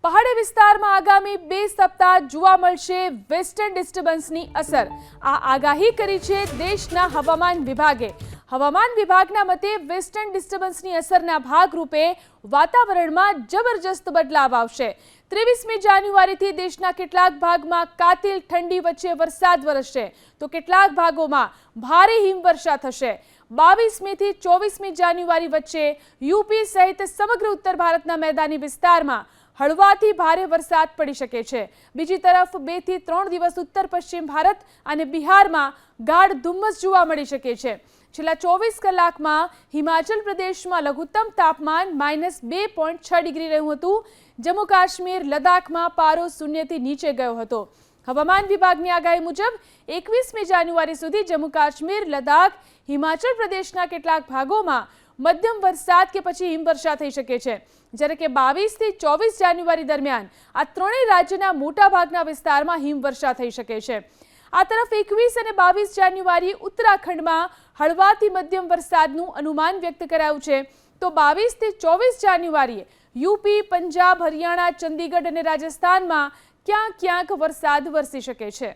પહાડી વિસ્તારમાં આગામી 2 સપ્તાહ જોવા મળશે વેસ્ટર્ન ડિસ્ટર્બન્સની અસર। આ આગાહી કરી છે દેશના હવામાન વિભાગે। હવામાન વિભાગના મતે વેસ્ટર્ન ડિસ્ટર્બન્સની અસરના ભાગરૂપે વાતાવરણમાં જબરજસ્ત બદલાવ આવશે। 23મી જાન્યુઆરીથી દેશના કેટલાક ભાગમાં કાતિલ ઠંડી વચ્ચે વરસાદ વરસશે તો કેટલાક ભાગોમાં ભારે હિમવર્ષા થશે। 22મીથી 24મી જાન્યુઆરી વચ્ચે યુપી સહિત સમગ્ર ઉત્તર ભારતના મેદાની વિસ્તારમાં હળવાથી ભારે વરસાદ પડી શકે છે। બીજી તરફ 2 થી 3 દિવસ ઉત્તર પશ્ચિમ ભારત અને બિહારમાં ગાઢ ધુમ્મસ જોવા મળી શકે છે। છેલ્લા 24 કલાકમાં હિમાચલ પ્રદેશમાં લઘુત્તમ તાપમાન -2.6 ડિગ્રી રહ્યું હતું। જમ્મુ કાશ્મીર લદ્દાખમાં પારો શૂન્યથી નીચે ગયો હતો। હવામાન વિભાગની આગાહી મુજબ 21મી જાન્યુઆરી સુધી જમ્મુ કાશ્મીર લદ્દાખ હિમાચલ પ્રદેશના કેટલાક ભાગોમાં મધ્યમ વરસાદ કે પછી હિમવર્ષા થઈ શકે છે, જ્યારે કે 22 થી 24 જાન્યુઆરી દરમિયાન આ ત્રણેય રાજ્યના મોટાભાગના વિસ્તારમાં હિમવર્ષા થઈ શકે છે। આ તરફ 21 અને 22 જાન્યુઆરી ઉત્તરાખંડમાં હળવાથી મધ્યમ વરસાદનું અનુમાન વ્યક્ત કરાયું છે, તો 22 થી 24 જાન્યુઆરીએ યુપી, પંજાબ, હરિયાણા, ચંદીગઢ અને રાજસ્થાનમાં ક્યાંક વરસાદ વરસી શકે છે।